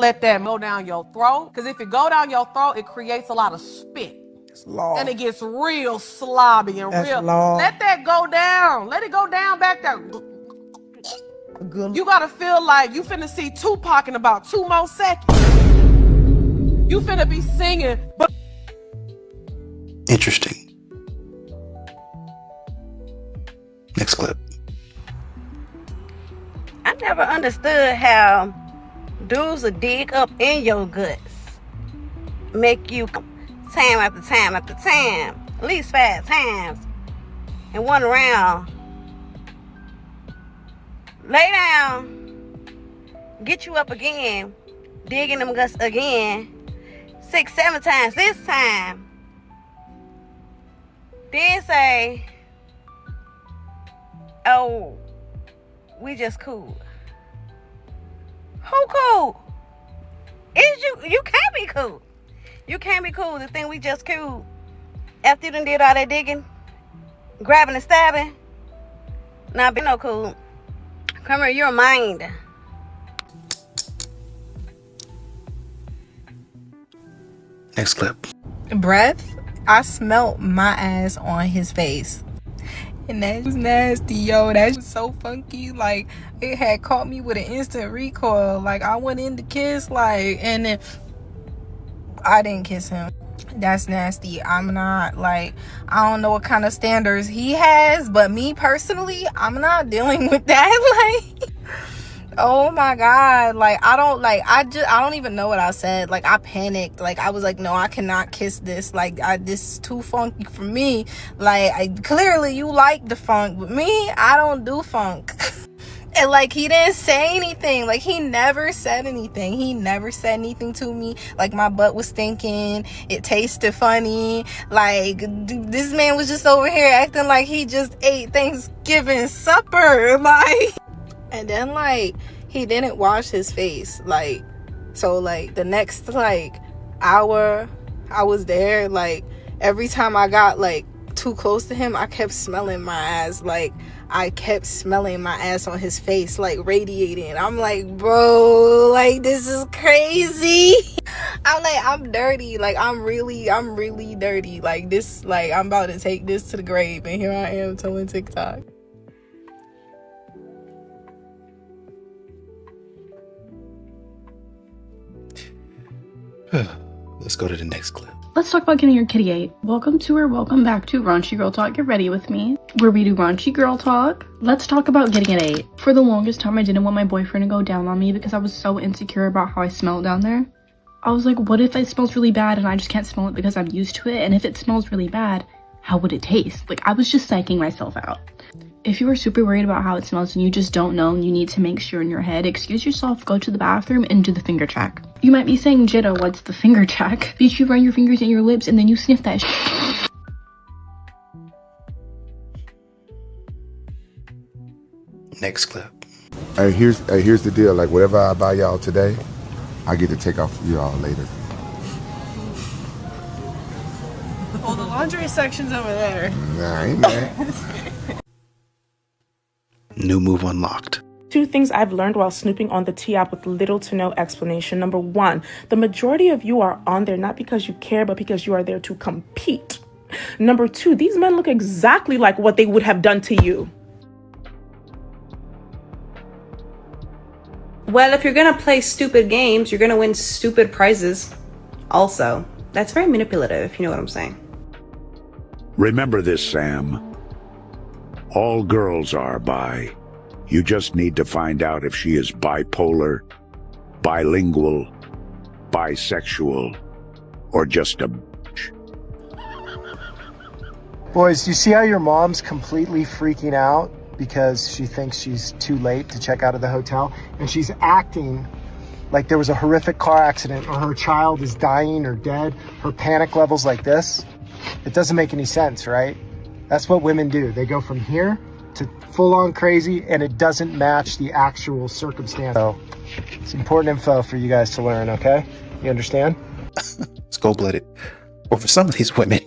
let that go down your throat. Because if it go down your throat, it creates a lot of spit. And it gets real slobby and real. Let that go down. Let it go down back there. You gotta feel like you finna see Tupac in about 2 more seconds. You finna be singing. But interesting. Next clip. I never understood how dudes would dig up in your guts, make you time after time after time, at least 5 times, and one round, lay down, get you up again, dig in them guts again, 6, 7 times this time, then say, oh, we just cool. Who cool? Is you can't be cool. You can't be cool to think we just cool after you done did all that digging, grabbing and stabbing. Nah, be no cool. Come here, you're a mind. Next clip. Breath. I smelt my ass on his face. And that was nasty, yo. That was so funky. Like, it had caught me with an instant recoil. Like, I went in to kiss, like, and then I didn't kiss him. That's nasty. I'm not, like, I don't know what kind of standards he has, but me personally, I'm not dealing with that. Like, oh my God. Like, I don't even know what I said. Like, I panicked. Like, I was like, no, I cannot kiss this. Like, this is too funky for me. Like, clearly you like the funk, but me, I don't do funk. And like, he didn't say anything. Like, he never said anything. He never said anything to me. Like, my butt was stinking. It tasted funny. Like, this man was just over here acting like he just ate Thanksgiving supper. Like, and then, like, he didn't wash his face. Like, so, like, the next, like, hour I was there, like, every time I got, like, too close to him, I kept smelling my ass. Like, I kept smelling my ass on his face, like, radiating. I'm like, bro, like, this is crazy. I'm like, I'm dirty. Like, I'm really dirty. Like, this, like, I'm about to take this to the grave, and here I am telling TikTok. Let's go to the next clip. Let's talk about getting your kitty ate. Welcome to or welcome back to Raunchy Girl Talk. Get ready with me, where we do raunchy girl talk. Let's talk about getting it ate. For the longest time, I didn't want my boyfriend to go down on me because I was so insecure about how I smelled down there. I was like, what if it smells really bad and I just can't smell it because I'm used to it? And if it smells really bad, how would it taste? Like, I was just psyching myself out. If you are super worried about how it smells and you just don't know and you need to make sure in your head, excuse yourself, go to the bathroom and do the finger check. You might be saying, Jidda, what's the finger check? Bitch, you run your fingers in your lips and then you sniff that Next clip. Hey, here's the deal. Like, whatever I buy y'all today, I get to take off y'all later. Oh, the laundry section's over there. Nah, ain't mad. New move unlocked. 2 things I've learned while snooping on the T app with little to no explanation. Number 1, the majority of you are on there not because you care, but because you are there to compete. Number 2, these men look exactly like what they would have done to you. Well, if you're gonna play stupid games, you're gonna win stupid prizes. Also, that's very manipulative, if you know what I'm saying. Remember this, Sam. All girls are bi. You just need to find out if she is bipolar, bilingual, bisexual, or just a bitch. Boys, you see how your mom's completely freaking out because she thinks she's too late to check out of the hotel? And she's acting like there was a horrific car accident or her child is dying or dead. Her panic level's like this. It doesn't make any sense, right? That's what women do. They go from here to full-on crazy, and it doesn't match the actual circumstance. So it's important info for you guys to learn, okay? You understand? It's cold-blooded. Or for some of these women,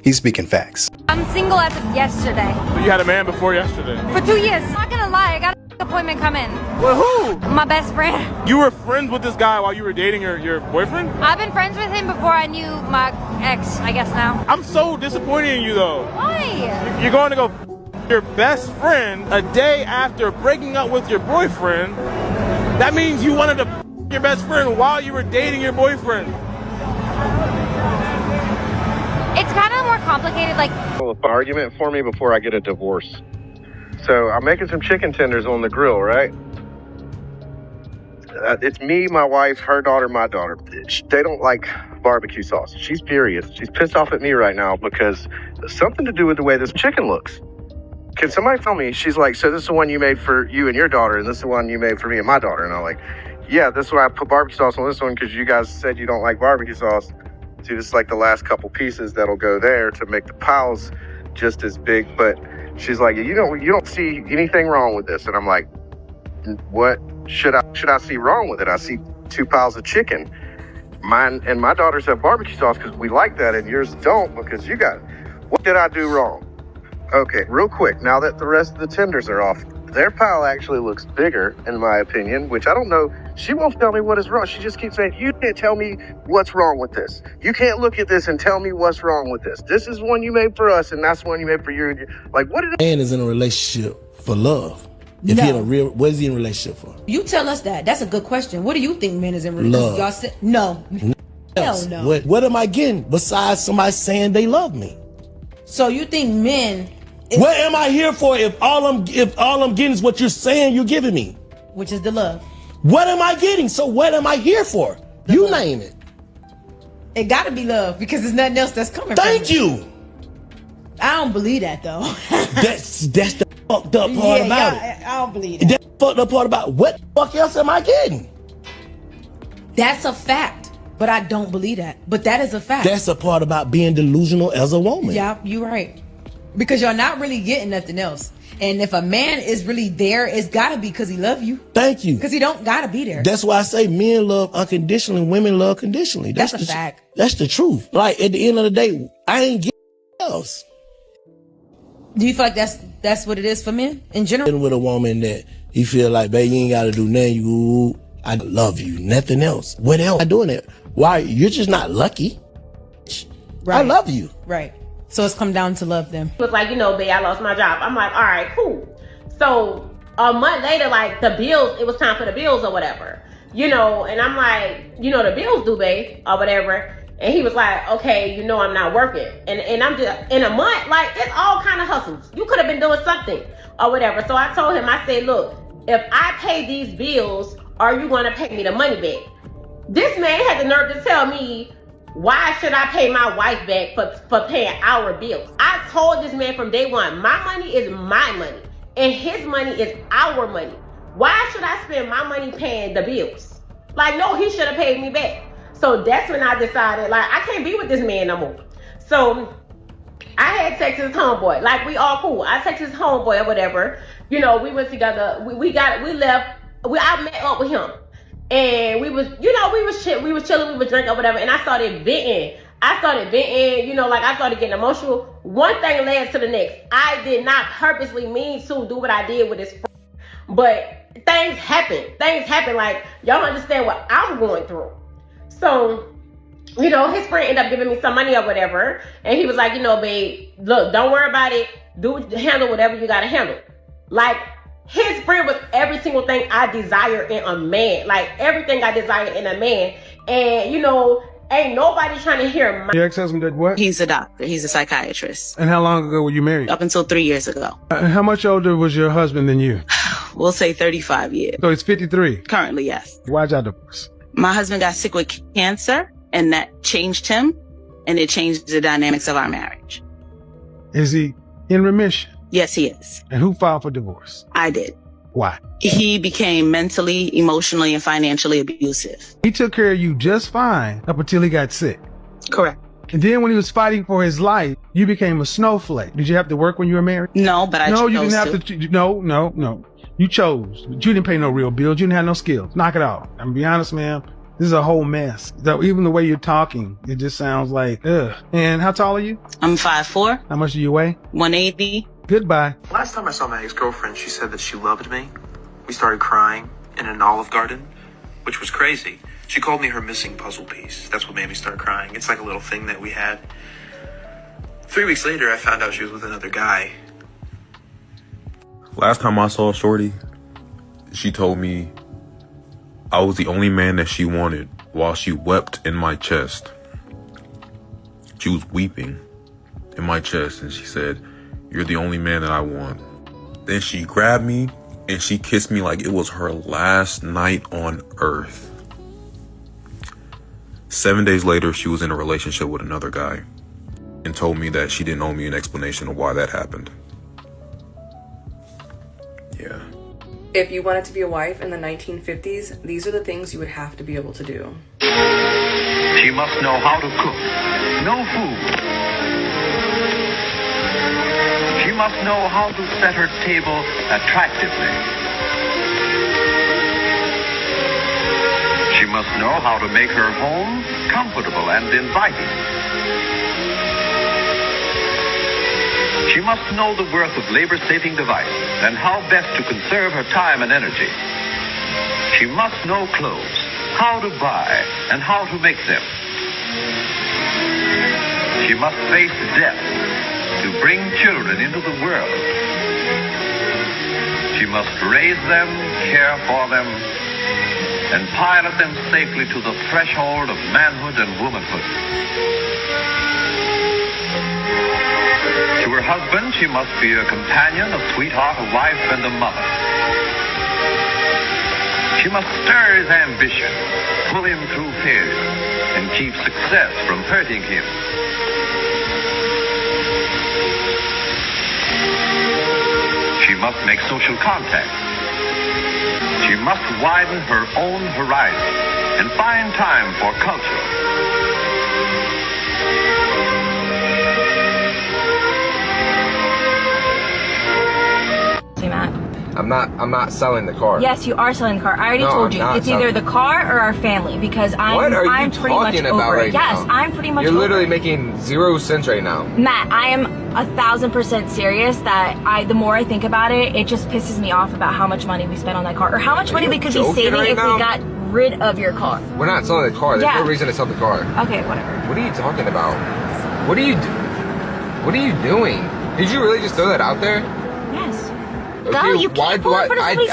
he's speaking facts. I'm single as of yesterday. You had a man before yesterday? For 2 years. I'm not gonna lie, I got appointment coming. With who? My best friend. You were friends with this guy while you were dating your boyfriend? I've been friends with him before I knew my ex, I guess now. I'm so disappointed in you though. Why? You're going to go your best friend a day after breaking up with your boyfriend. That means you wanted to your best friend while you were dating your boyfriend. It's kind of more complicated, like... Argument for me before I get a divorce. So I'm making some chicken tenders on the grill, right? It's me, my wife, her daughter, my daughter. They don't like barbecue sauce. She's furious. She's pissed off at me right now because there's something to do with the way this chicken looks. Can somebody tell me? She's like, so this is the one you made for you and your daughter, and this is the one you made for me and my daughter. And I'm like, yeah, this is why I put barbecue sauce on this one because you guys said you don't like barbecue sauce. See, this is like the last couple pieces that'll go there to make the piles just as big. But she's like, you don't see anything wrong with this. And I'm like, what should I see wrong with it? I see 2 piles of chicken. Mine and my daughters have barbecue sauce because we like that, and yours don't because you got it. What did I do wrong? Okay, real quick, now that the rest of the tenders are off, their pile actually looks bigger, in my opinion, which I don't know. She won't tell me what is wrong. She just keeps saying, you can't tell me what's wrong with this. You can't look at this and tell me what's wrong with this. This is one you made for us, and that's one you made for you. Like, what did Man is in a relationship for love. If he in a real, what is he in a relationship for? You tell us that. That's a good question. What do you think men is in relationship? Love. Y'all said no. Hell no. What am I getting besides somebody saying they love me? So you think men? What am I here for if all I'm getting is what you're saying you're giving me? Which is the love. What am I getting? So what am I here for? You name it. It gotta be love because there's nothing else that's coming. Thank you. I don't believe that though. that's the fucked up part about it. I don't believe that. That's the fucked up part about what the fuck else am I getting? That's a fact, but I don't believe that. But that is a fact. That's a part about being delusional as a woman. Yeah, you're right. Because you're not really getting nothing else. And if a man is really there, it's gotta be because he love you. Thank you. Because he don't gotta be there. That's why I say men love unconditionally, women love conditionally. That's a fact. That's the truth. Like at the end of the day, I ain't getting else. Do you feel like that's what it is for men in general? With a woman that you feel like, babe, you ain't gotta do nothing. I love you. Nothing else. What else am I doing it? Why? You're just not lucky. Right. I love you. Right. So it's come down to love them. It was like, babe, I lost my job. I'm like, all right, cool. So a month later, like the bills, it was time for the bills or whatever, and I'm like, the bills due, babe, or whatever. And he was like, okay, I'm not working. And I'm just, in a month, like it's all kind of hustles. You could have been doing something or whatever. So I told him, I said, look, if I pay these bills, are you going to pay me the money back? This man had the nerve to tell me, why should I pay my wife back for paying our bills? I told this man from day one, my money is my money and his money is our money. Why should I spend my money paying the bills? Like, no, he should have paid me back. So that's when I decided, like, I can't be with this man no more. So I had sex with his homeboy. Like, we all cool. I texted his homeboy or whatever. We went together. I met up with him. And we was chilling, we was drinking or whatever. And I started venting. I started getting emotional. One thing led to the next. I did not purposely mean to do what I did with his friend. But things happen. Like, y'all don't understand what I'm going through. So, his friend ended up giving me some money or whatever. And he was like, babe, look, don't worry about it. Handle whatever you got to handle. Like, his friend was every single thing I desire in a man. Like, everything I desire in a man. And, ain't nobody trying to hear my... Your ex-husband did what? He's a doctor. He's a psychiatrist. And how long ago were you married? Up until 3 years ago. How much older was your husband than you? We'll say 35 years. So he's 53? Currently, yes. Why'd y'all divorce? My husband got sick with cancer, and that changed him, and it changed the dynamics of our marriage. Is he in remission? Yes, he is. And who filed for divorce? I did. Why? He became mentally, emotionally, and financially abusive. He took care of you just fine up until he got sick. Correct. And then when he was fighting for his life, you became a snowflake. Did you have to work when you were married? No, but I chose to. No, you didn't have to. No. You chose. But you didn't pay no real bills. You didn't have no skills. Knock it off. I'm gonna be honest, ma'am. This is a whole mess. Even the way you're talking, it just sounds like, ugh. And how tall are you? I'm 5'4". How much do you weigh? 180. Goodbye. Last time I saw my ex-girlfriend, she said that she loved me. We started crying in an Olive Garden, which was crazy. She called me her missing puzzle piece. That's what made me start crying. It's like a little thing that we had. 3 weeks later, I found out she was with another guy. Last time I saw Shorty, she told me I was the only man that she wanted while she wept in my chest. She was weeping in my chest and she said, "You're the only man that I want." Then she grabbed me and she kissed me like it was her last night on earth. 7 days later, she was in a relationship with another guy and told me that she didn't owe me an explanation of why that happened. Yeah. If you wanted to be a wife in the 1950s, these are the things you would have to be able to do. She must know how to cook, know food. She must know how to set her table attractively. She must know how to make her home comfortable and inviting. She must know the worth of labor-saving devices and how best to conserve her time and energy. She must know clothes, how to buy and how to make them. She must face death to bring children into the world. She must raise them, care for them, and pilot them safely to the threshold of manhood and womanhood. To her husband, she must be a companion, a sweetheart, a wife, and a mother. She must stir his ambition, pull him through failure, and keep success from hurting him. She must make social contact. She must widen her own horizon and find time for culture. I'm not selling the car. Yes, you are selling the car. I already told you. It's either the car or our family because I'm What are you pretty much talking about over right it. now? Yes, I'm pretty much You're over literally it. making 0 cents right now. Matt, I am 1,000% serious that the more I think about it, it just pisses me off about how much money we spent on that car or how much money we could be joking saving right if now? we got rid of your car. We're not selling the car. There's Yeah. no reason to sell the car. Okay, whatever. What are you talking about? What are you doing? Did you really just throw that out there? Yes. Okay, No, you can't pull it in front of somebody's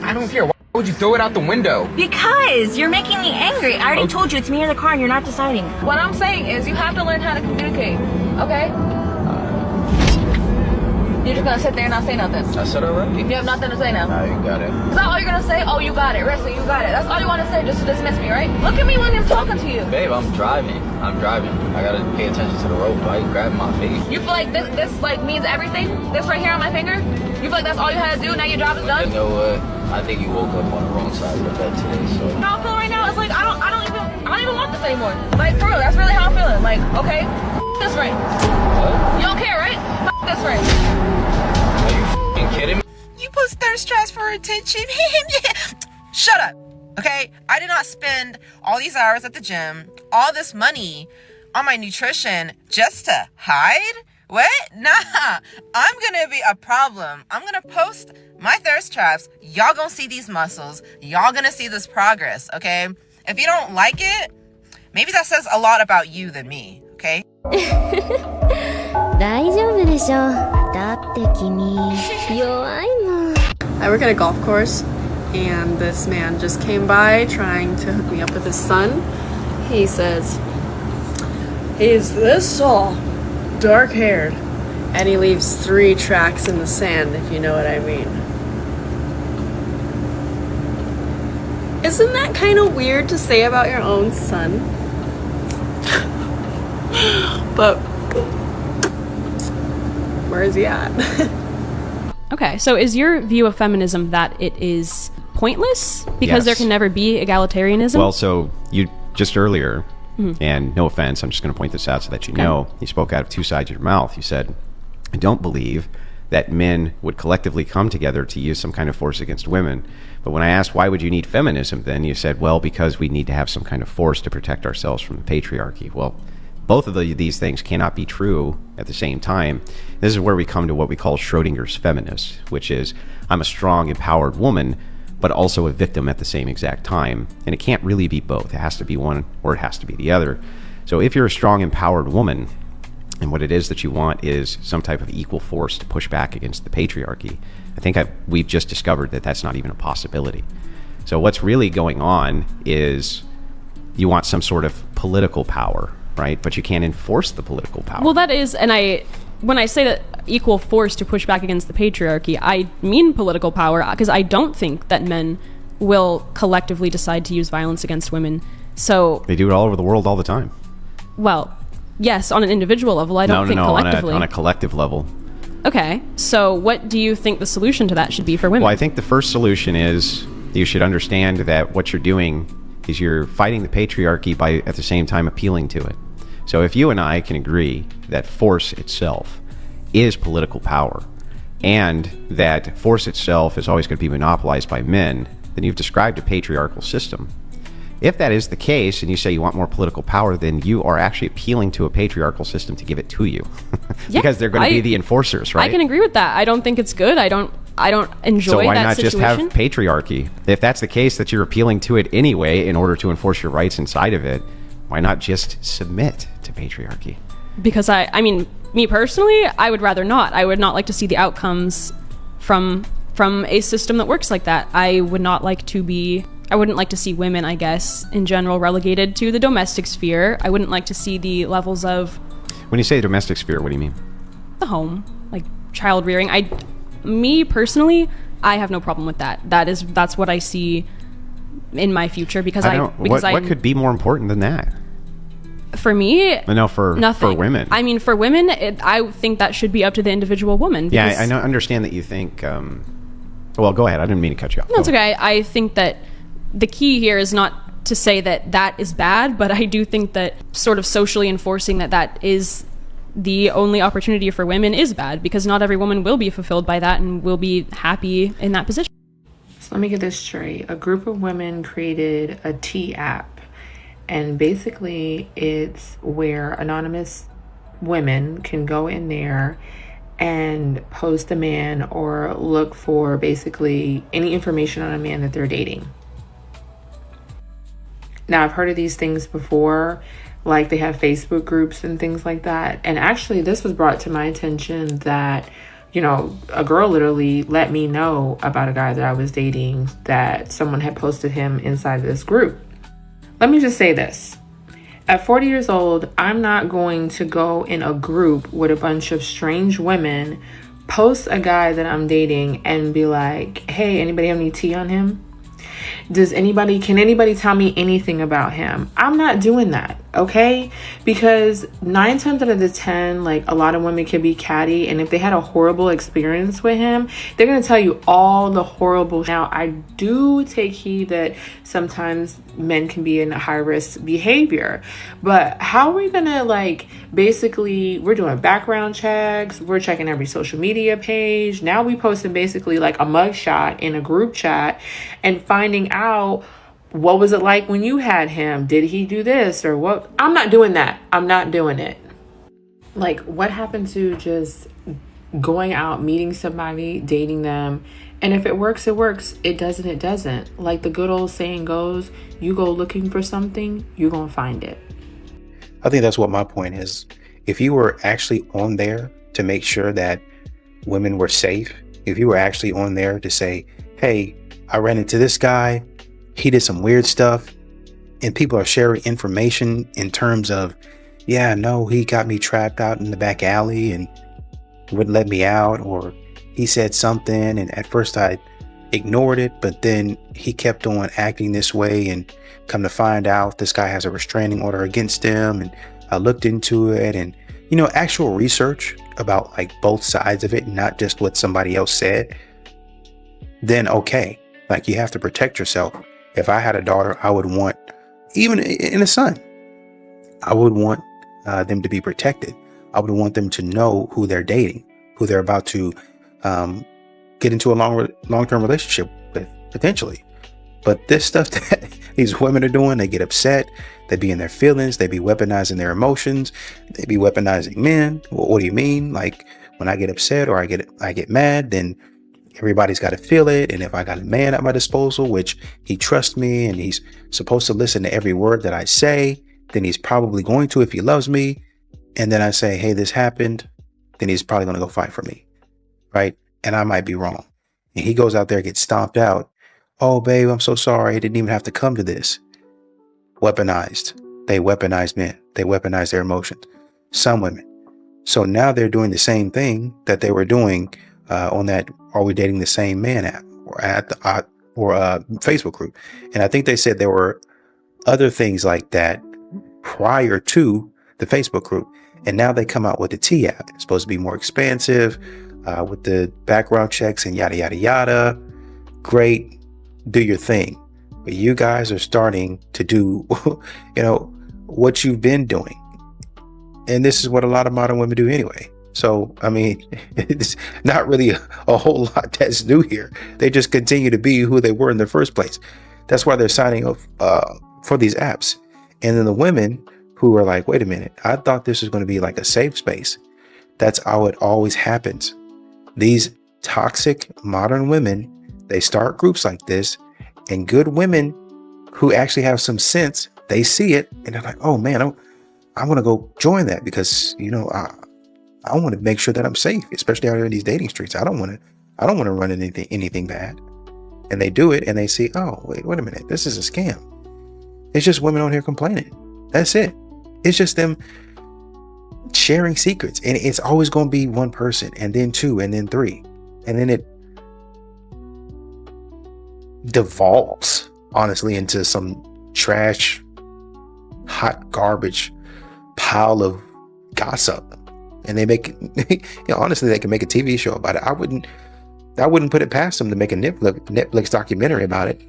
I don't care. Why would you throw it out the window? Because you're making me angry. I already told you it's me or the car and you're not deciding. What I'm saying is you have to learn how to communicate, okay? You're just gonna sit there and not say nothing. I said already. You have nothing to say now. Nah, you got it. Is that all you're gonna say? Oh, you got it. Resta, you got it. That's all you want to say just to dismiss me, right? Look at me when I'm talking to you. Babe, I'm driving. I gotta pay attention to the road. Why you grabbing my face? You feel like this like means everything? This right here on my finger? You feel like that's all you had to do? Now your job is done? You know what? I think you woke up on the wrong side of the bed today, so. How I feel right now is like I don't even want this anymore. Like for real, that's really how I'm feeling. Like, okay, this ring. You don't care, right? This ring. Are you f***ing kidding me? You post thirst traps for attention. Shut up. Okay? I did not spend all these hours at the gym, all this money on my nutrition just to hide? What? Nah. I'm gonna be a problem. I'm gonna post my thirst traps. Y'all gonna see these muscles. Y'all gonna see this progress, okay? If you don't like it, maybe that says a lot about you than me, okay? 大丈夫でしょ。だって君弱いもん。 I work at a golf course, and this man just came by trying to hook me up with his son. He says, he's this tall, dark-haired, and he leaves 3 tracks in the sand, if you know what I mean. Isn't that kind of weird to say about your own son? But where is he at? Okay, so is your view of feminism that it is pointless because there Yes. can never be egalitarianism? Well, so you just earlier, Mhm. and no offense, I'm just going to point this out so that you Okay. know, you spoke out of 2 sides of your mouth. You said, I don't believe that men would collectively come together to use some kind of force against women. But when I asked, why would you need feminism then? You said, well, because we need to have some kind of force to protect ourselves from the patriarchy. Well, both of these things cannot be true at the same time. This is where we come to what we call Schrodinger's feminist, which is I'm a strong, empowered woman, but also a victim at the same exact time. And it can't really be both. It has to be one or it has to be the other. So if you're a strong, empowered woman, and what it is that you want is some type of equal force to push back against the patriarchy, I think we've just discovered that that's not even a possibility. So what's really going on is you want some sort of political power, right? But you can't enforce the political power. Well, that is, and when I say that equal force to push back against the patriarchy, I mean political power, because I don't think that men will collectively decide to use violence against women. So they do it all over the world all the time. Well, yes, on an individual level. I don't think collectively. On a collective level. Okay, so what do you think the solution to that should be for women? Well, I think the first solution is you should understand that what you're doing is you're fighting the patriarchy by at the same time appealing to it. So if you and I can agree that force itself is political power, and that force itself is always going to be monopolized by men, then you've described a patriarchal system. If that is the case, and you say you want more political power, then you are actually appealing to a patriarchal system to give it to you. Because they're going to be the enforcers, right? I can agree with that. I don't think it's good. I don't enjoy that situation. So why not just have patriarchy? If that's the case, that you're appealing to it anyway in order to enforce your rights inside of it, why not just submit to patriarchy? Because I mean, me personally, I would rather not. I would not like to see the outcomes from a system that works like that. I wouldn't like to see women, I guess, in general, relegated to the domestic sphere. I wouldn't like to see the levels of... When you say domestic sphere, what do you mean? The home, like child rearing. Me personally, I have no problem with that. That's what I see in my future because what could be more important than that? For me, no, for nothing. For women. I mean, for women, I think that should be up to the individual woman. Yeah, I understand that you think. Well, go ahead. I didn't mean to cut you off. No, it's okay. I think that the key here is not to say that is bad, but I do think that sort of socially enforcing that is the only opportunity for women is bad, because not every woman will be fulfilled by that and will be happy in that position. So let me get this straight. A group of women created a T app, and basically it's where anonymous women can go in there and post a man or look for basically any information on a man that they're dating. Now, I've heard of these things before, like they have Facebook groups and things like that. And actually, this was brought to my attention that, a girl literally let me know about a guy that I was dating, that someone had posted him inside this group. Let me just say this. At 40 years old, I'm not going to go in a group with a bunch of strange women, post a guy that I'm dating and be like, hey, anybody have any tea on him? Can anybody tell me anything about him? I'm not doing that, okay? Because 9 times out of the 10, like, a lot of women can be catty, and if they had a horrible experience with him, they're gonna tell you all the horrible. Now, I do take heed that sometimes men can be in high risk behavior, but how are we gonna, basically, we're doing background checks, we're checking every social media page. Now we posting basically like a mugshot in a group chat and finding out what was it like when you had him? Did he do this or what? I'm not doing that. I'm not doing it. Like, what happened to just going out, meeting somebody, dating them, and if it works, it works. It doesn't, it doesn't. Like the good old saying goes, you go looking for something, you're gonna find it. I think that's what my point is. If you were actually on there to make sure that women were safe, if you were actually on there to say, hey, I ran into this guy, he did some weird stuff, and people are sharing information in terms of, yeah, no, he got me trapped out in the back alley and wouldn't let me out, or he said something and at first I ignored it, but then he kept on acting this way, and come to find out this guy has a restraining order against him, and I looked into it, and actual research about like both sides of it, not just what somebody else said, then okay, like you have to protect yourself. If I had a daughter, I would want, even in a son, I would want them to be protected. I would want them to know who they're dating, who they're about to get into a long-term relationship with, potentially. But this stuff that these women are doing, they get upset, they be in their feelings, they be weaponizing their emotions, they be weaponizing men. What do you mean? Like, when I get upset or I get mad, then everybody's got to feel it. And if I got a man at my disposal, which he trusts me and he's supposed to listen to every word that I say, then he's probably going to if he loves me. And then I say, hey, this happened, then he's probably going to go fight for me, right? And I might be wrong. And he goes out there, gets stomped out. Oh, babe, I'm so sorry. It didn't even have to come to this. Weaponized. They weaponize men. They weaponize their emotions. Some women. So now they're doing the same thing that they were doing on that Are We Dating the Same Man app or Facebook group. And I think they said there were other things like that prior to the Facebook group. And now they come out with the T app. It's supposed to be more expansive with the background checks and yada, yada, yada. Great. Do your thing. But you guys are starting to do, what you've been doing. And this is what a lot of modern women do anyway. So, I mean, it's not really a whole lot that's new here. They just continue to be who they were in the first place. That's why they're signing up for these apps. And then the women who are like, wait a minute, I thought this was going to be like a safe space. That's how it always happens. These toxic modern women, they start groups like this, and good women who actually have some sense, they see it and they're like, oh man, I want to go join that because, I want to make sure that I'm safe, especially out here in these dating streets. I don't want to run anything bad. And they do it and they see, oh, wait a minute. This is a scam. It's just women on here complaining. That's it. It's just them sharing secrets. And it's always going to be one person and then two and then three. And then it devolves, honestly, into some trash, hot garbage pile of gossip. And they make, honestly, they can make a TV show about it. I wouldn't put it past them to make a Netflix documentary about it.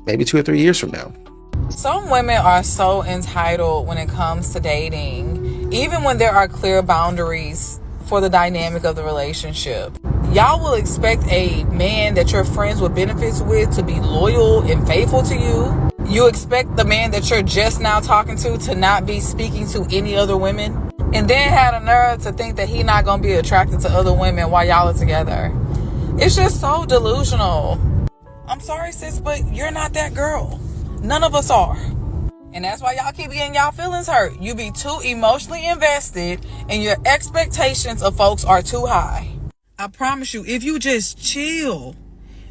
Maybe 2 or 3 years from now. Some women are so entitled when it comes to dating, even when there are clear boundaries for the dynamic of the relationship. Y'all will expect a man that you're friends with benefits with to be loyal and faithful to you. You expect the man that you're just now talking to not be speaking to any other women. And then had a nerve to think that he not going to be attracted to other women while y'all are together. It's just so delusional. I'm sorry, sis, but you're not that girl. None of us are. And that's why y'all keep getting y'all feelings hurt. You be too emotionally invested and your expectations of folks are too high. I promise you, if you just chill,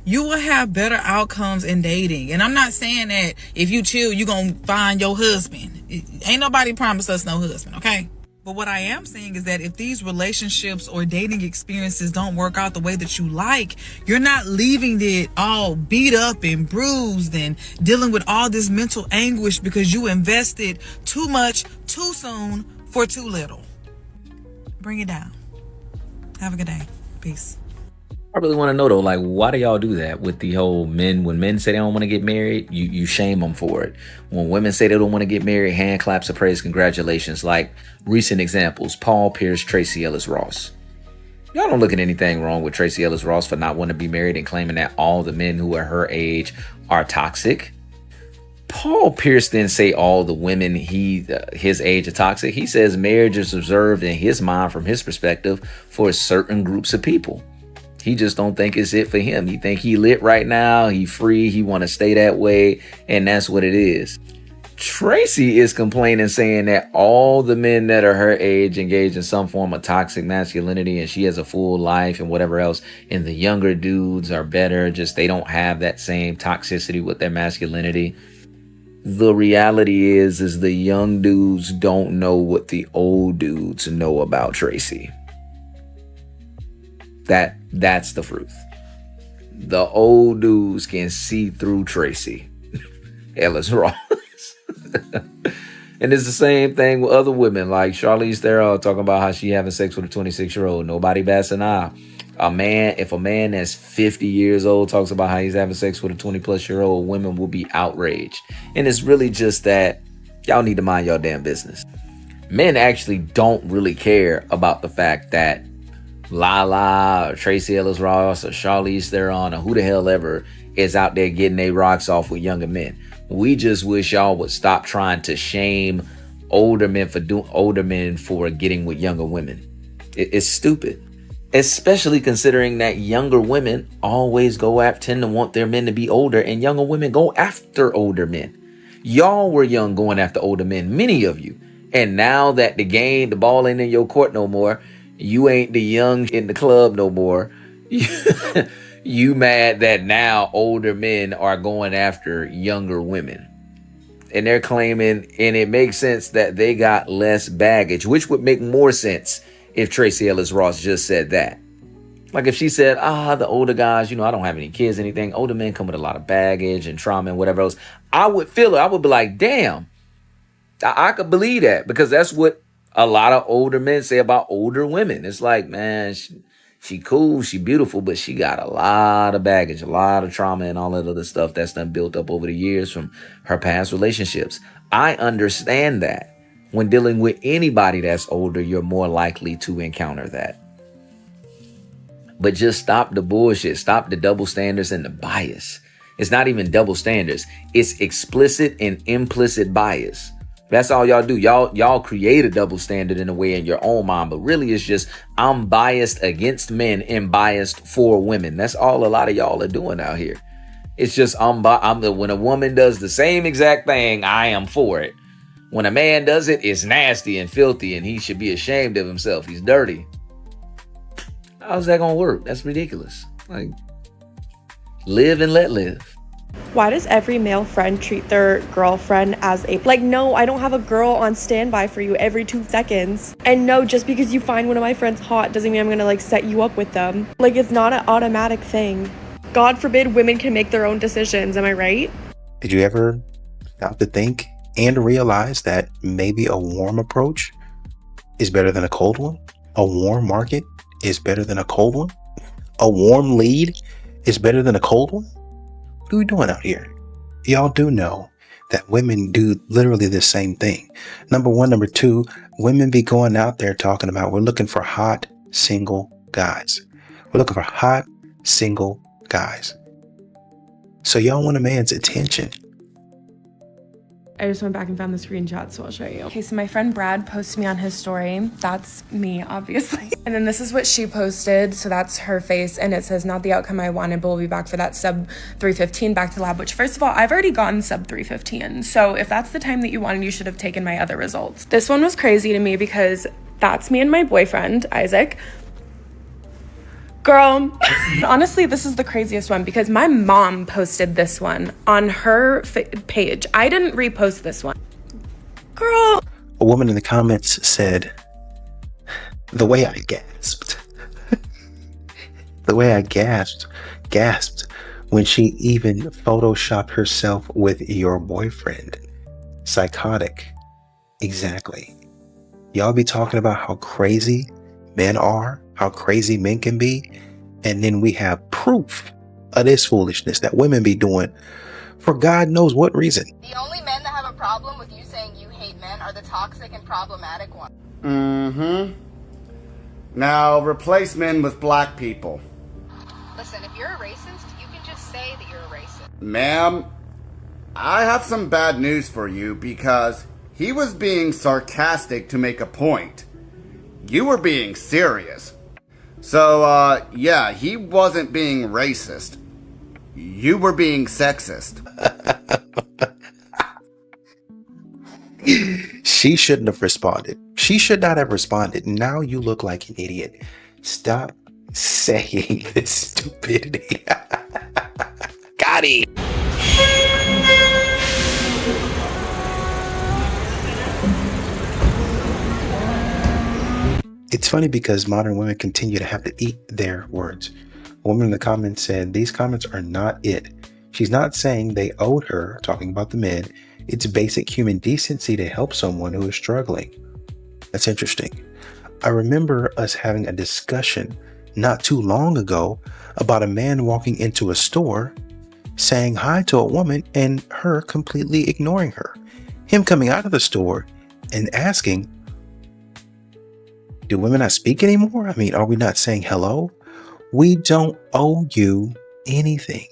you will have better outcomes in dating. And I'm not saying that if you chill, you're going to find your husband. Ain't nobody promised us no husband, okay? But what I am saying is that if these relationships or dating experiences don't work out the way that you like, you're not leaving it all beat up and bruised and dealing with all this mental anguish because you invested too much, too soon, for too little. Bring it down. Have a good day. Peace. I really want to know though, like, why do y'all do that with the whole men? When men say they don't want to get married, you shame them for it. When women say they don't want to get married, hand claps of praise, congratulations. Like recent examples, Paul Pierce, Tracy Ellis Ross. Y'all don't look at anything wrong with Tracy Ellis Ross for not wanting to be married and claiming that all the men who are her age are toxic. Paul Pierce didn't say all the women his age are toxic. He says marriage is reserved in his mind, from his perspective, for certain groups of people. He just don't think it's it for him. He think he lit right now. He free. He want to stay that way. And that's what it is. Tracy is complaining, saying that all the men that are her age engage in some form of toxic masculinity and she has a full life and whatever else. And the younger dudes are better. Just they don't have that same toxicity with their masculinity. The reality is the young dudes don't know what the old dudes know about Tracy. That's the truth. The old dudes can see through Tracy Ellis Ross. And it's the same thing with other women, like Charlize Theron talking about how she having sex with a 26-year-old. Nobody bats an eye. If a man that's 50 years old talks about how he's having sex with a 20-plus-year-old, women will be outraged. And it's really just that y'all need to mind your damn business. Men actually don't really care about the fact that Lala or Tracy Ellis Ross or Charlize Theron or who the hell ever is out there getting their rocks off with younger men. We just wish y'all would stop trying to shame older men for getting with younger women. It's stupid. Especially considering that younger women always tend to want their men to be older, and younger women go after older men. Y'all were young going after older men, many of you. And now that the ball ain't in your court no more, you ain't the young in the club no more. You mad that now older men are going after younger women. And they're claiming, and it makes sense, that they got less baggage, which would make more sense if Tracee Ellis Ross just said that. Like if she said, the older guys, I don't have any kids, anything. Older men come with a lot of baggage and trauma and whatever else. I would feel it. I would be like, damn, I could believe that, because that's what a lot of older men say about older women. It's like, man, she cool, she beautiful, but she got a lot of baggage, a lot of trauma and all that other stuff that's done built up over the years from her past relationships. I understand that. When dealing with anybody that's older, you're more likely to encounter that. But just stop the bullshit. Stop the double standards and the bias. It's not even double standards. It's explicit and implicit bias. That's all y'all do. Y'all create a double standard in a way in your own mind, but really it's just, I'm biased against men and biased for women. That's all a lot of y'all are doing out here. It's just, when a woman does the same exact thing, I am for it. When a man does it, it's nasty and filthy, and he should be ashamed of himself. He's dirty. How's that gonna work? That's ridiculous. Like, live and let live. Why does every male friend treat their girlfriend as no, I don't have a girl on standby for you every 2 seconds. And no, just because you find one of my friends hot doesn't mean I'm gonna set you up with them. It's not an automatic thing. God forbid women can make their own decisions, am I right? Did you ever stop to think and realize that maybe a warm approach is better than a cold one? A warm market is better than a cold one? A warm lead is better than a cold one? What are we doing out here? Y'all do know that women do literally the same thing. Number one. Number two, women be going out there talking about, we're looking for hot, single guys. We're looking for hot, single guys. So y'all want a man's attention. I just went back and found the screenshot, so I'll show you. Okay, so my friend Brad posted me on his story. That's me, obviously. And then this is what she posted. So that's her face, and it says, not the outcome I wanted, but we'll be back for that sub 315 back to lab, which first of all, I've already gotten sub 315. So if that's the time that you wanted, you should have taken my other results. This one was crazy to me because that's me and my boyfriend, Isaac. Girl, honestly, this is the craziest one because my mom posted this one on her page. I didn't repost this one. Girl. A woman in the comments said, the way I gasped. The way I gasped when she even photoshopped herself with your boyfriend. Psychotic. Exactly. Y'all be talking about how crazy men are, how crazy men can be, and then we have proof of this foolishness that women be doing for God knows what reason. The only men that have a problem with you saying you hate men are the toxic and problematic ones. Mm-hmm. Now replace men with black people. Listen, if you're a racist, you can just say that you're a racist. Ma'am, I have some bad news for you because he was being sarcastic to make a point. You were being serious. So, yeah, he wasn't being racist. You were being sexist. She shouldn't have responded. She should not have responded. Now you look like an idiot. Stop saying this stupidity. Got it. It's funny because modern women continue to have to eat their words. A woman in the comments said, these comments are not it. She's not saying they owed her, talking about the men. It's basic human decency to help someone who is struggling. That's interesting. I remember us having a discussion not too long ago about a man walking into a store, saying hi to a woman and her completely ignoring her. Him coming out of the store and asking, do women not speak anymore? I mean, are we not saying hello? We don't owe you anything.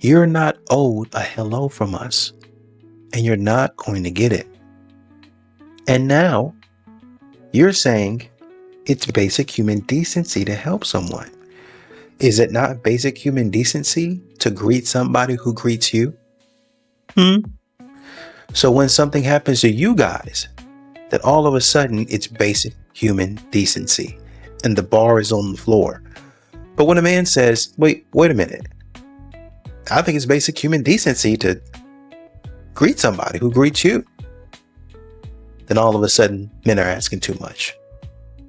You're not owed a hello from us, and you're not going to get it. And now you're saying it's basic human decency to help someone. Is it not basic human decency to greet somebody who greets you? So when something happens to you guys, that all of a sudden it's basic human decency and the bar is on the floor. But when a man says, wait a minute, I think it's basic human decency to greet somebody who greets you, then all of a sudden men are asking too much.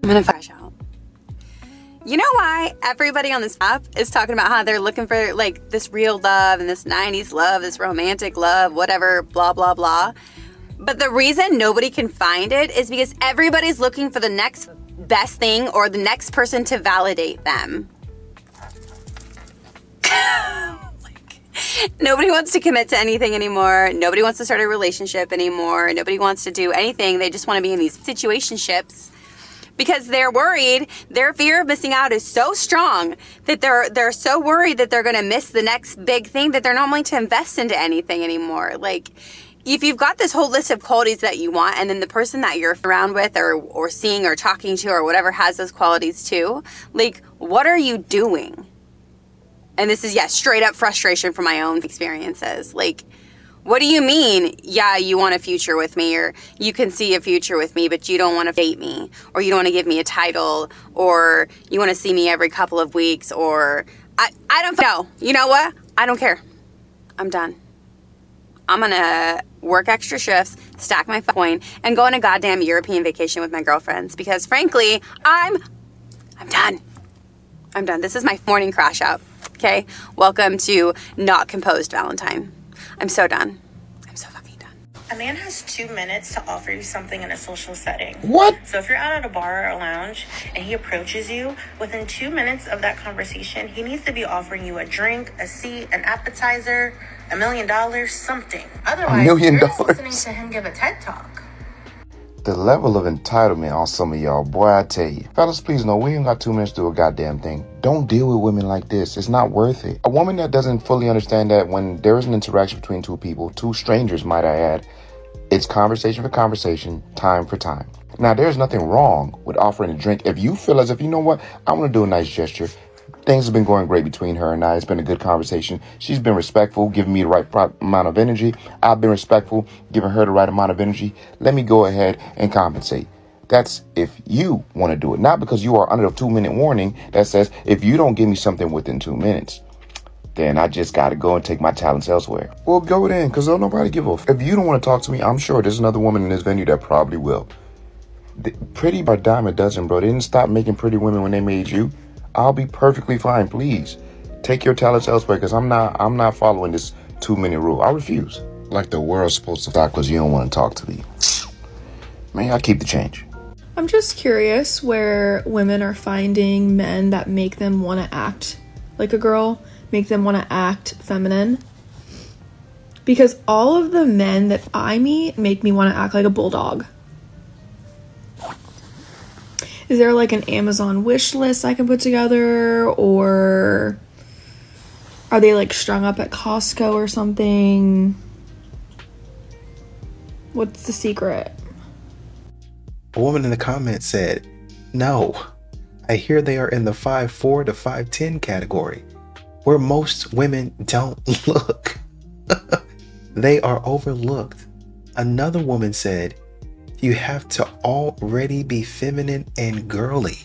I'm gonna flash out. You know why everybody on this app is talking about how they're looking for like this real love and this 90s love, this romantic love, whatever, blah, blah, blah. But the reason nobody can find it is because everybody's looking for the next best thing or the next person to validate them. Nobody wants to commit to anything anymore. Nobody wants to start a relationship anymore. Nobody wants to do anything. They just want to be in these situationships because they're worried. Their fear of missing out is so strong that they're so worried that they're going to miss the next big thing that they're not willing to invest into anything anymore. Like, if you've got this whole list of qualities that you want, and then the person that you're around with or seeing or talking to or whatever has those qualities too, like, what are you doing? And this is, straight up frustration from my own experiences. Like, what do you mean? Yeah, you want a future with me, or you can see a future with me, but you don't want to date me, or you don't want to give me a title, or you want to see me every couple of weeks, or I don't know. You know what? I don't care. I'm done. I'm gonna work extra shifts, stack my coin, and go on a goddamn European vacation with my girlfriends because frankly, I'm done. I'm done. This is my morning crash out. Okay? Welcome to not composed Valentine. I'm so done. I'm so fucking done. A man has 2 minutes to offer you something in a social setting. What? So if you're out at a bar or a lounge and he approaches you, within 2 minutes of that conversation, he needs to be offering you a drink, a seat, an appetizer, $1 million, something. Otherwise, you're just listening to him give a TED Talk. The level of entitlement on some of y'all, boy, I tell you. Fellas, please know, we ain't got 2 minutes to do a goddamn thing. Don't deal with women like this. It's not worth it. A woman that doesn't fully understand that when there is an interaction between two people, two strangers, might I add, it's conversation for conversation, time for time. Now, there's nothing wrong with offering a drink. If you feel as if, you know what, I want to do a nice gesture. Things have been going great between her and I. It's been a good conversation. She's been respectful, giving me the right amount of energy. I've been respectful, giving her the right amount of energy. Let me go ahead and compensate. That's if you want to do it. Not because you are under a 2-minute warning that says, if you don't give me something within 2 minutes, then I just got to go and take my talents elsewhere. Well, go then, because don't nobody give a f. If you don't want to talk to me, I'm sure there's another woman in this venue that probably will. Pretty by dime a dozen, bro. They didn't stop making pretty women when they made you. I'll be perfectly fine. Please take your talents elsewhere because I'm not following this 2-minute rule. I refuse. Like the world's supposed to stop because you don't want to talk to me. Man, I keep the change. I'm just curious where women are finding men that make them want to act like a girl, make them want to act feminine. Because all of the men that I meet make me want to act like a bulldog. Is there like an Amazon wish list I can put together? Or are they like strung up at Costco or something? What's the secret? A woman in the comments said, no, I hear they are in the 5'4" to 5'10" category, where most women don't look. They are overlooked. Another woman said, you have to already be feminine and girly.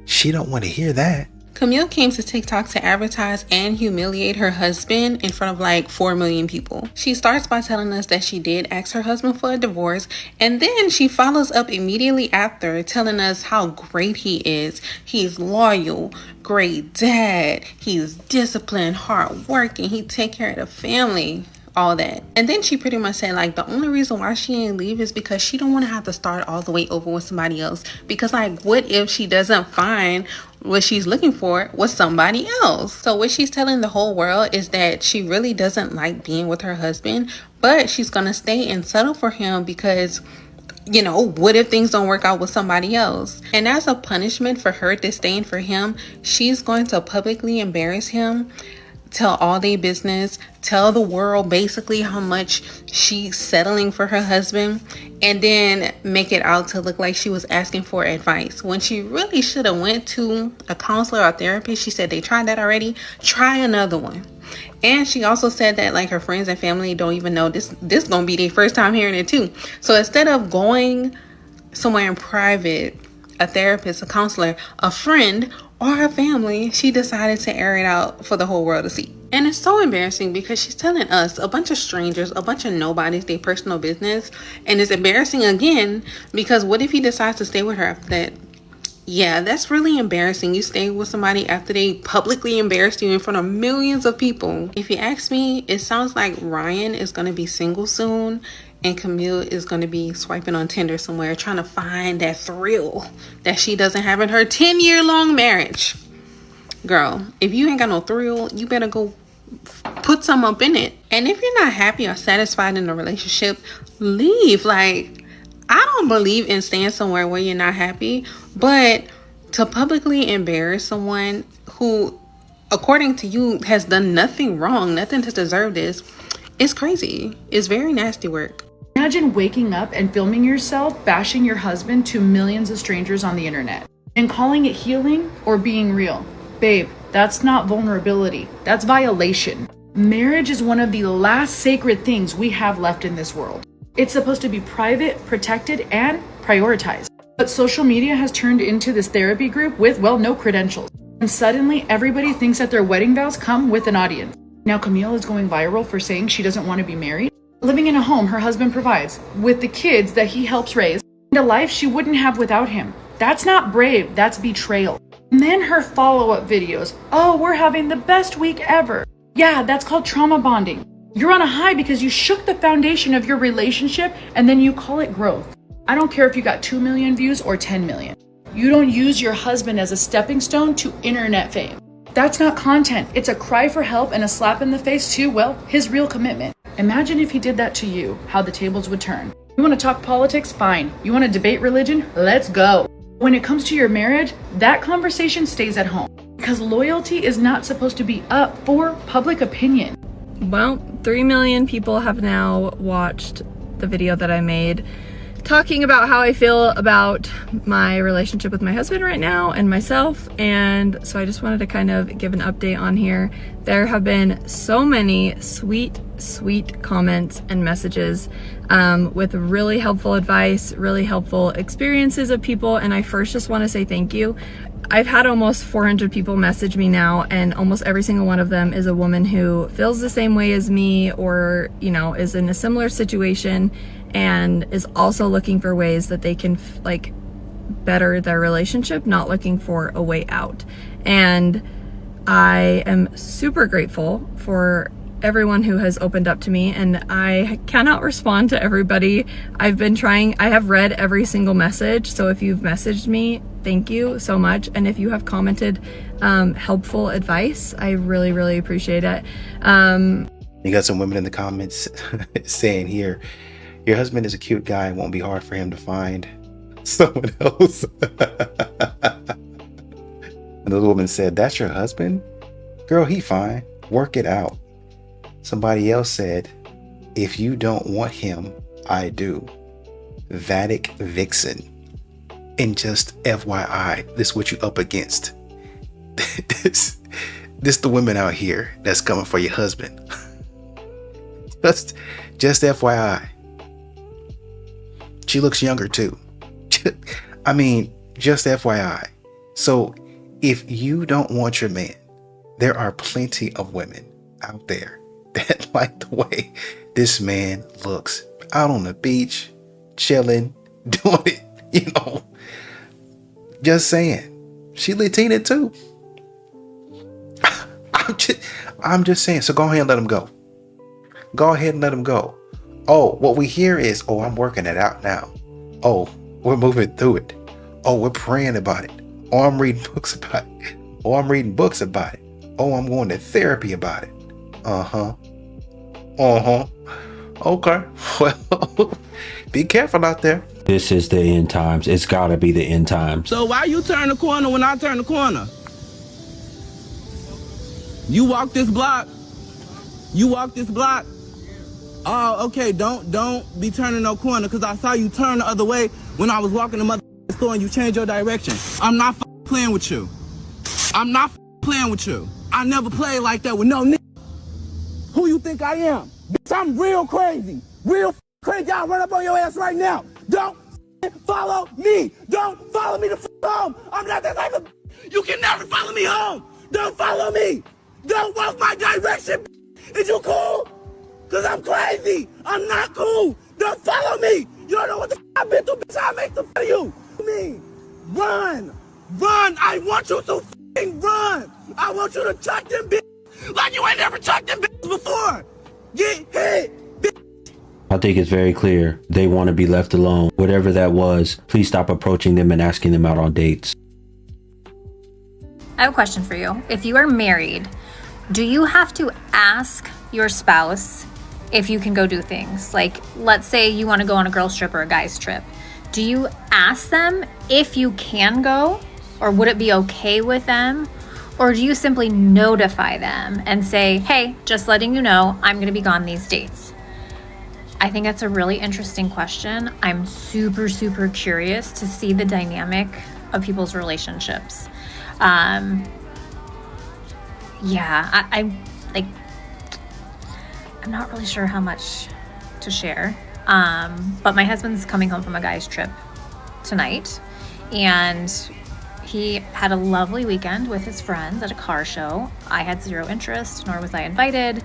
She don't want to hear that. Camille came to TikTok to advertise and humiliate her husband in front of like 4 million people. She starts by telling us that she did ask her husband for a divorce, and then she follows up immediately after telling us how great he is. He's loyal, great dad, he's disciplined, hardworking, he take care of the family. All that. And then she pretty much said like the only reason why she ain't leave is because she don't want to have to start all the way over with somebody else. Because like, what if she doesn't find what she's looking for with somebody else? So what she's telling the whole world is that she really doesn't like being with her husband, but she's gonna stay and settle for him because, you know, what if things don't work out with somebody else? And as a punishment for her disdain for him, she's going to publicly embarrass him tell all their business, tell the world basically how much she's settling for her husband, and then make it out to look like she was asking for advice when she really should have went to a counselor or therapist. She said they tried that already. Try another one. And she also said that like her friends and family don't even know this gonna be their first time hearing it too. So instead of going somewhere in private, a therapist, a counselor, a friend, or her family, she decided to air it out for the whole world to see. And it's so embarrassing because she's telling us, a bunch of strangers, a bunch of nobodies, their personal business. And it's embarrassing again because what if he decides to stay with her after that? Yeah, that's really embarrassing. You stay with somebody after they publicly embarrassed you in front of millions of people. If you ask me, it sounds like Ryan is going to be single soon and Camille is going to be swiping on Tinder somewhere trying to find that thrill that she doesn't have in her 10-year-long marriage. Girl, if you ain't got no thrill, you better go put some up in it. And if you're not happy or satisfied in a relationship, leave. Like, I don't believe in staying somewhere where you're not happy, but to publicly embarrass someone who, according to you, has done nothing wrong, nothing to deserve this, it's crazy. It's very nasty work. Imagine waking up and filming yourself bashing your husband to millions of strangers on the internet and calling it healing or being real. Babe, that's not vulnerability. That's violation. Marriage is one of the last sacred things we have left in this world. It's supposed to be private, protected, and prioritized. But social media has turned into this therapy group with, well, no credentials. And suddenly everybody thinks that their wedding vows come with an audience. Now Camille is going viral for saying she doesn't want to be married, living in a home her husband provides, with the kids that he helps raise, and a life she wouldn't have without him. That's not brave, that's betrayal. And then her follow-up videos. Oh, we're having the best week ever. Yeah, that's called trauma bonding. You're on a high because you shook the foundation of your relationship and then you call it growth. I don't care if you got 2 million views or 10 million. You don't use your husband as a stepping stone to internet fame. That's not content. It's a cry for help and a slap in the face to, well, his real commitment. Imagine if he did that to you, how the tables would turn. You want to talk politics? Fine. You want to debate religion? Let's go. When it comes to your marriage, that conversation stays at home because loyalty is not supposed to be up for public opinion. Well, 3 million people have now watched the video that I made talking about how I feel about my relationship with my husband right now and myself, and so I just wanted to kind of give an update on here. There have been so many sweet comments and messages with really helpful advice, really helpful experiences of people, and I first just want to say thank you. I've had almost 400 people message me now, and almost every single one of them is a woman who feels the same way as me, or, you know, is in a similar situation and is also looking for ways that they can like better their relationship, not looking for a way out. And I am super grateful for everyone who has opened up to me, and I cannot respond to everybody. I've been trying. I have read every single message, so if you've messaged me, thank you so much. And if you have commented helpful advice, I really appreciate it. You got some women in the comments saying here, your husband is a cute guy. It won't be hard for him to find someone else. Another woman said, that's your husband? Girl, he fine. Work it out. Somebody else said, if you don't want him, I do. Vatic Vixen. And just FYI, this is what you up against. This the women out here that's coming for your husband. Just FYI. She looks younger too. I mean, just FYI. So if you don't want your man, there are plenty of women out there that like the way this man looks out on the beach, chilling, doing it, you know. Just saying. She Latina too. I'm just saying. So go ahead and let him go. Go ahead and let him go. Oh, what we hear is, oh, I'm working it out now. Oh, we're moving through it. Oh, we're praying about it. Oh, I'm reading books about it. Oh, I'm reading books about it. Oh, I'm going to therapy about it. Okay. Well, be careful out there. This is the end times. It's gotta be the end times. So why you turn the corner when I turn the corner? You walk this block? You walk this block? Oh, okay, don't be turning no corner, because I saw you turn the other way when I was walking the mother store and you changed your direction. I'm not playing with you. I'm not playing with you. I never played like that with no nigga. Who you think I am? Bitch, I'm real crazy. Real crazy. I'll run up on your ass right now. Don't follow me. Don't follow me to home. I'm not that type of. You can never follow me home. Don't follow me. Don't walk my direction. Is you cool? Because I'm crazy. I'm not cool. Don't follow me. You don't know what the I've been through, bitch. I'll make the of you. Me. Run. Run. I want you to run. I want you to chuck them bitch like you ain't never chucked them bitch before. Get hit. I think it's very clear they want to be left alone. Whatever that was, please stop approaching them and asking them out on dates. I have a question for you. If you are married, do you have to ask your spouse if you can go do things? Like, let's say you want to go on a girl's trip or a guy's trip. Do you ask them if you can go, or would it be okay with them? Or do you simply notify them and say, hey, just letting you know, I'm going to be gone these dates? I think that's a really interesting question. I'm super, super curious to see the dynamic of people's relationships. I'm not really sure how much to share. But my husband's coming home from a guy's trip tonight, and he had a lovely weekend with his friends at a car show. I had zero interest, nor was I invited.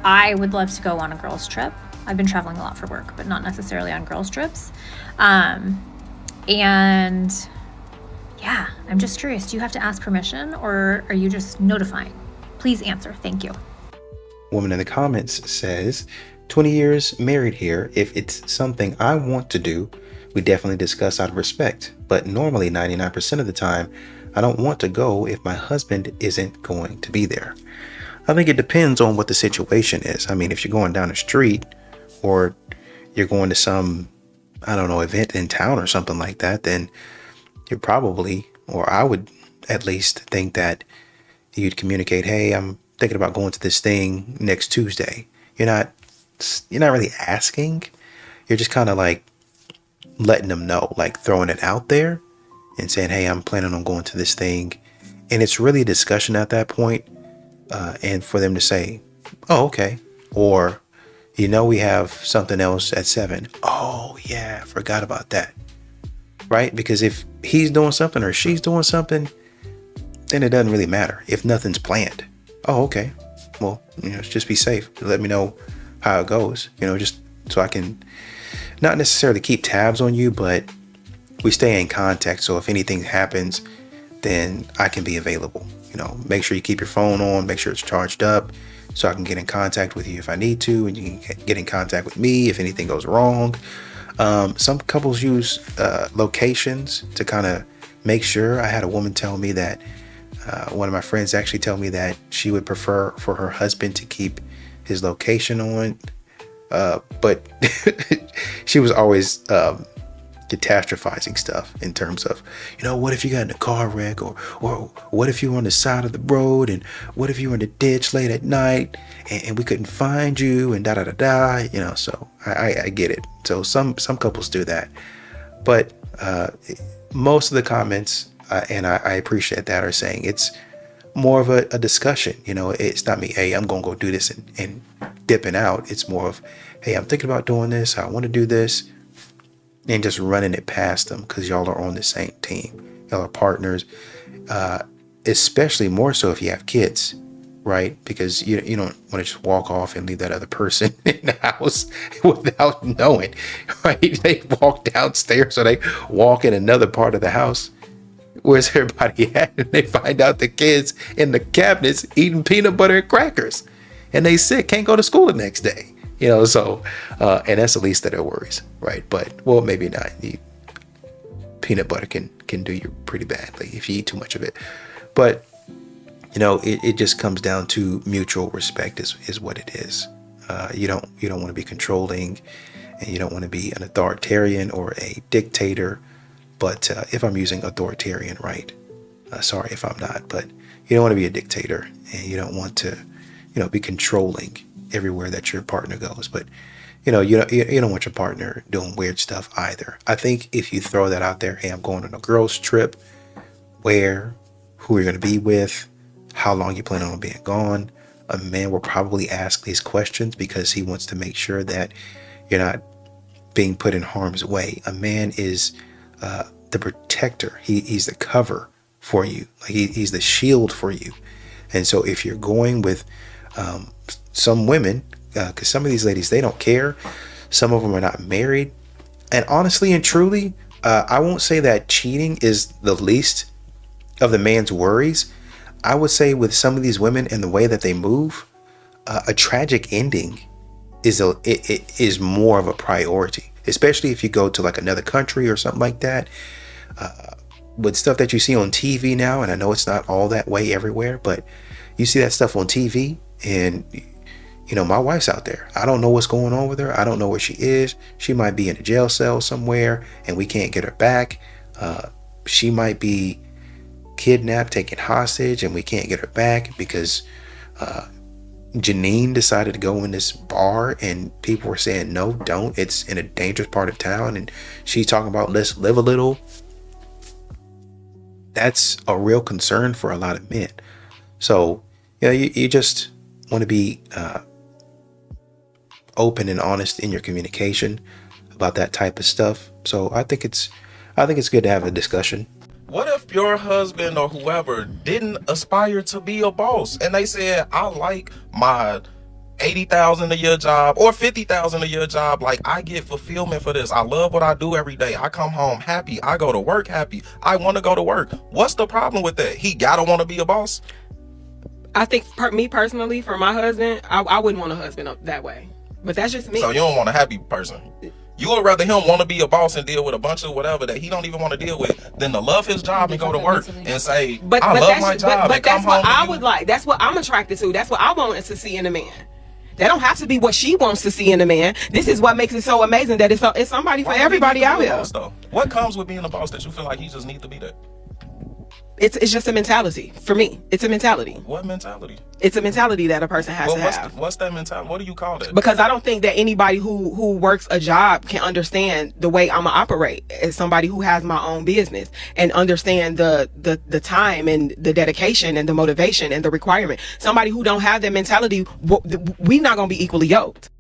I would love to go on a girls' trip. I've been traveling a lot for work, but not necessarily on girls' trips. And yeah, I'm just curious. Do you have to ask permission, or are you just notifying? Please answer. Thank you. Woman in the comments says, 20 years married here. If it's something I want to do, we definitely discuss out of respect. But normally 99% of the time, I don't want to go if my husband isn't going to be there. I think it depends on what the situation is. I mean, if you're going down the street or you're going to some, I don't know, event in town or something like that, then you're probably, or I would at least think that you'd communicate, hey, I'm thinking about going to this thing next Tuesday. You're not really asking. You're just kind of like letting them know, like throwing it out there and saying, hey, I'm planning on going to this thing. And it's really a discussion at that point. And for them to say, oh, okay. Or, we have something else at 7. Oh, yeah, forgot about that. Right? Because if he's doing something or she's doing something, then it doesn't really matter if nothing's planned. Oh, okay. Well, just be safe. Let me know how it goes, just so I can not necessarily keep tabs on you, but we stay in contact. So if anything happens, then I can be available. Make sure you keep your phone on, make sure it's charged up so I can get in contact with you if I need to, and you can get in contact with me if anything goes wrong. Some couples use locations to kind of make sure. I had a woman tell me that one of my friends actually tell me that she would prefer for her husband to keep his location on, but she was always catastrophizing stuff in terms of, what if you got in a car wreck, or what if you were on the side of the road, and what if you were in the ditch late at night and we couldn't find you, and so I get it. So some couples do that, but most of the comments, and I appreciate that, are saying it's more of a discussion. It's not me, hey, I'm gonna go do this and dipping out. It's more of, hey, I'm thinking about doing this, I want to do this, and just running it past them, because y'all are on the same team, y'all are partners, especially more so if you have kids, right? Because you don't want to just walk off and leave that other person in the house without knowing, right? They walk downstairs or they walk in another part of the house. Where's everybody at? And they find out the kids in the cabinets eating peanut butter and crackers, and they sick, can't go to school the next day. So, and that's the least of their worries, right? But, well, maybe not. Peanut butter can do you pretty badly if you eat too much of it. But, it just comes down to mutual respect is what it is. You don't want to be controlling, and you don't want to be an authoritarian or a dictator. But if I'm using authoritarian, right? Sorry if I'm not, but you don't want to be a dictator, and you don't want to, be controlling everywhere that your partner goes. But you don't want your partner doing weird stuff either. I think if you throw that out there, hey, I'm going on a girls trip, where, who you're going to be with, how long you plan on being gone, a man will probably ask these questions because he wants to make sure that you're not being put in harm's way. A man is the protector. He's the cover for you. Like he's the shield for you. And so if you're going with some women, because some of these ladies, they don't care. Some of them are not married. And honestly and truly, I won't say that cheating is the least of the man's worries. I would say with some of these women and the way that they move, a tragic ending is more of a priority, especially if you go to like another country or something like that. With stuff that you see on TV now, and I know it's not all that way everywhere, but you see that stuff on TV, and my wife's out there. I don't know what's going on with her. I don't know where she is. She might be in a jail cell somewhere and we can't get her back. She might be kidnapped, taken hostage, and we can't get her back because Janine decided to go in this bar and people were saying, no, don't. It's in a dangerous part of town. And she's talking about, let's live a little. That's a real concern for a lot of men. So, you just want to be open and honest in your communication about that type of stuff. So I think it's good to have a discussion. What if your husband or whoever didn't aspire to be a boss and they said, I like my $80,000 a year job or $50,000 a year job. Like, I get fulfillment for this. I love what I do every day. I come home happy. I go to work happy. I want to go to work. What's the problem with that? He gotta want to be a boss? I think me personally, for my husband, I wouldn't want a husband that way. But that's just me. So you don't want a happy person? You would rather him want to be a boss and deal with a bunch of whatever that he don't even want to deal with than to love his job and go to work and say, I love my job. But that's what I would like. That's what I'm attracted to. That's what I want to see in a man. That don't have to be what she wants to see in a man. This is what makes it so amazing that it's somebody for everybody out here. What comes with being a boss that you feel like he just needs to be there? It's just a mentality for me. It's a mentality. What mentality? It's a mentality that a person has to have. What's that mentality? What do you call that? Because I don't think that anybody who works a job can understand the way I'm gonna operate as somebody who has my own business and understand the time and the dedication and the motivation and the requirement. Somebody who don't have that mentality, we not gonna be equally yoked.